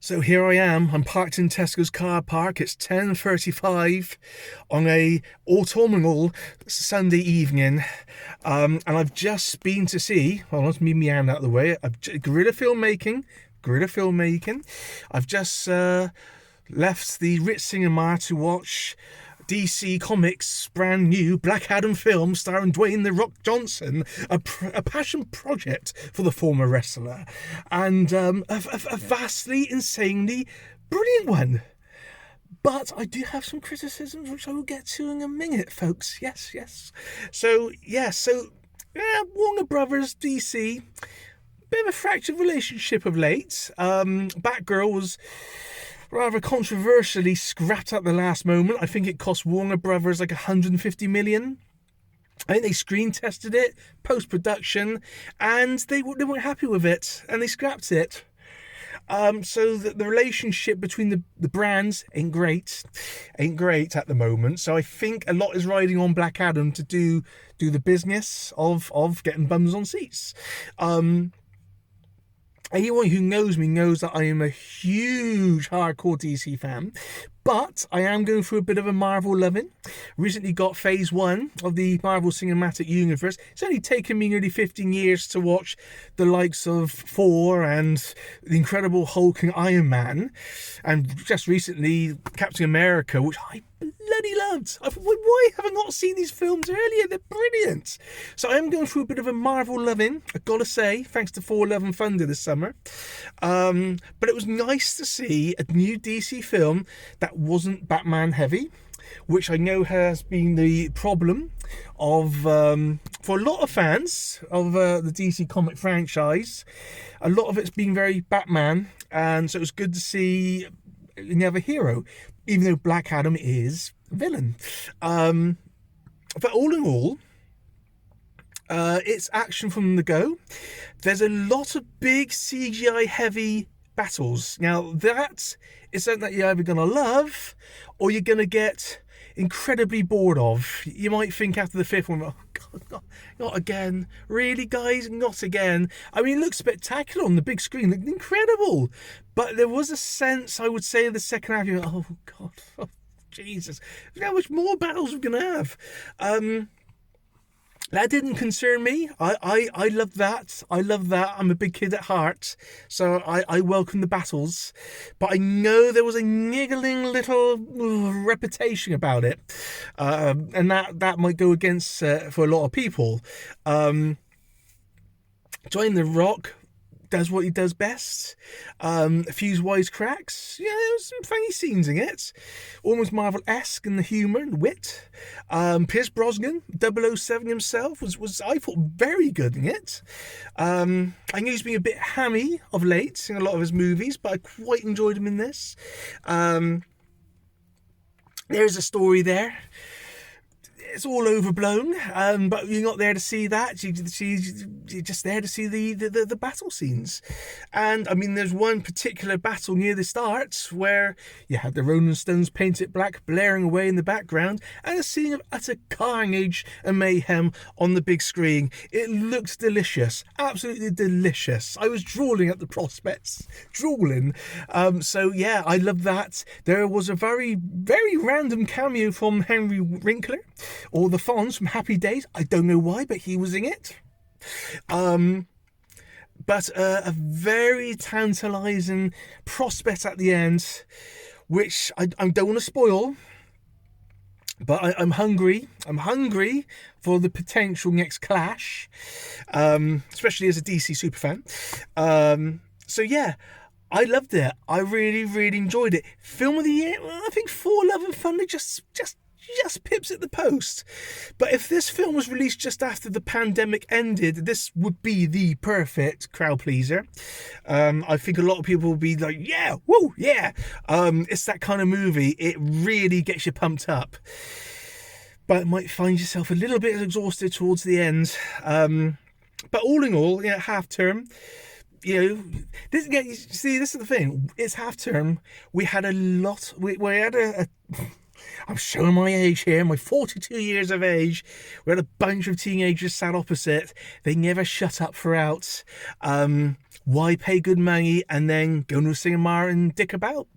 So here I am. I'm parked in Tesco's car park. It's 10:35 on a autumnal Sunday evening, and I've just been to see. Well, let's me out of the way. Guerrilla filmmaking. Guerrilla filmmaking. I've just left the Ritz Cinema to watch DC Comics' brand new Black Adam film starring Dwayne "The Rock" Johnson, a passion project for the former wrestler, and a vastly, insanely brilliant one. But I do have some criticisms, which I will get to in a minute, folks. Yes. So, Warner Brothers, DC, bit of a fractured relationship of late. Batgirl was rather controversially scrapped at the last moment. I think it cost Warner Brothers like 150 million. I think they screen tested it, post-production, and they weren't happy with it, and they scrapped it. So the relationship between the brands ain't great at the moment. So I think a lot is riding on Black Adam to do the business of getting bums on seats. Anyone who knows me knows that I am a huge hardcore DC fan, but I am going through a bit of a Marvel loving. Recently got phase 1 of the Marvel Cinematic Universe. It's only taken me nearly 15 years to watch the likes of Thor and the Incredible Hulk and Iron Man, and just recently Captain America, which I bloody loved. Why have I not seen these films earlier? They're brilliant. So I am going through a bit of a Marvel loving, I've got to say, thanks to 4 Love and Thunder this summer. But it was nice to see a new DC film that wasn't Batman heavy, which I know has been the problem of for a lot of fans of the DC comic franchise. A lot of it's been very Batman, and so it was good to see another hero, even though Black Adam is a villain. But all in all, it's action from the go. There's a lot of big CGI heavy battles. Now that is something that you're either going to love or you're going to get incredibly bored of. You might think after the 5th one, oh God, not again. Really, guys? Not again. I mean, it looks spectacular on the big screen. It looked incredible. But there was a sense, I would say, the second half, oh God, oh, Jesus. How much more battles we're going to have? That didn't concern me. I love that. I love that. I'm a big kid at heart, so I welcome the battles. But I know there was a niggling little reputation about it, and that might go against for a lot of people. Dwayne "The Rock" does what he does best. A few wisecracks. Yeah, there was some funny scenes in it. Almost Marvel-esque in the humour and wit. Pierce Brosnan, 007 himself, was I thought very good in it. I know he's been a bit hammy of late in a lot of his movies, but I quite enjoyed him in this. There's a story there. It's all overblown, but you're not there to see that. You're just there to see the battle scenes. And I mean, there's one particular battle near the start where you had the Rolling Stones painted black blaring away in the background and a scene of utter carnage and mayhem on the big screen. It looked delicious, absolutely delicious. I was drooling at the prospects, drooling. So yeah, I love that. There was a very, very random cameo from Henry Winkler, or the Fonz from Happy Days. I don't know why, but he was in it. But a very tantalising prospect at the end, which I don't want to spoil, but I'm hungry. I'm hungry for the potential next clash, especially as a DC superfan. So yeah, I loved it. I really, really enjoyed it. Film of the year? Well, I think 4 Love and Thunder just pips at the post. But if this film was released just after the pandemic ended, this would be the perfect crowd pleaser. I think a lot of people will be like, yeah, woo, yeah. It's that kind of movie. It really gets you pumped up. But it might find yourself a little bit exhausted towards the end. But all in all, half term. This is the thing. It's half term. We had a lot. We had a I'm showing my age here, my 42 years of age. We had a bunch of teenagers sat opposite. They never shut up throughout. Why pay good money and then go to a cinema and dick about?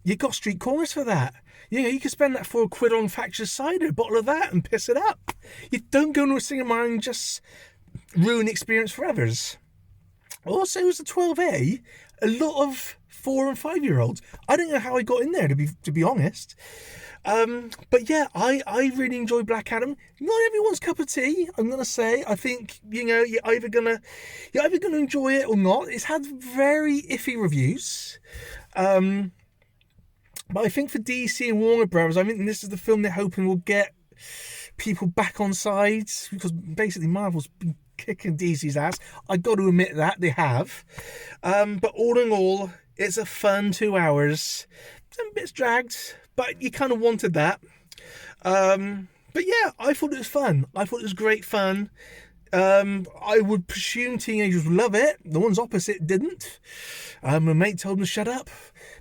You got street corners for that. You know, you can spend that £4 on Factor cider, a bottle of that, and piss it up. You don't go to a cinema and just ruin the experience for others. Also, as a 12A, a lot of 4 and 5-year-olds. I don't know how I got in there, to be honest. But yeah, I really enjoy Black Adam. Not everyone's cup of tea, I'm gonna say. I think, you know, you're either gonna enjoy it or not. It's had very iffy reviews. But I think for DC and Warner Brothers, I think this is the film they're hoping will get people back on sides, because basically Marvel's been kicking DC's ass. I got to admit that they have. But all in all, it's a fun 2 hours. Some bits dragged, but you kind of wanted that. But yeah, I thought it was fun. I thought it was great fun. I would presume teenagers would love it. The ones opposite didn't. My mate told them to shut up.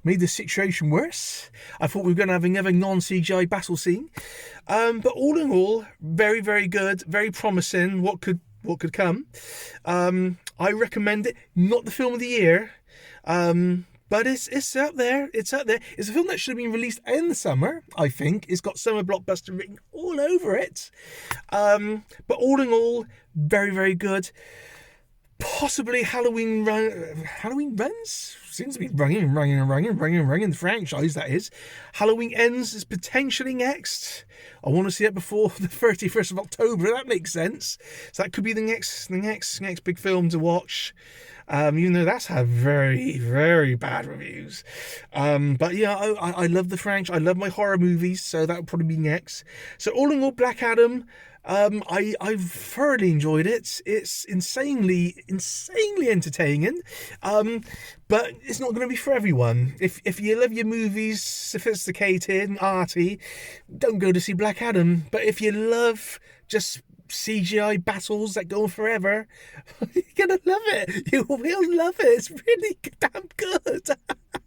Made the situation worse. I thought we were going to have another non-CGI battle scene. But all in all, very, very good. Very promising. What could come. I recommend it. Not the film of the year. But it's up there. It's up there. It's a film that should have been released in the summer, I think. It's got summer blockbuster written all over it. But all in all, very, very good. Possibly Halloween runs? Seems to be running. The franchise, that is. Halloween Ends is potentially next. I want to see it before the 31st of October. That makes sense. So that could be the next big film to watch. Even though that's had very, very bad reviews. But yeah, I love the franchise. I love my horror movies, so that would probably be next. So all in all, Black Adam, I've thoroughly enjoyed it. It's insanely entertaining. But it's not going to be for everyone. If you love your movies sophisticated and arty, don't go to see Black Adam. But if you love just CGI battles that go on forever, you're gonna love it. You will love it. It's really damn good.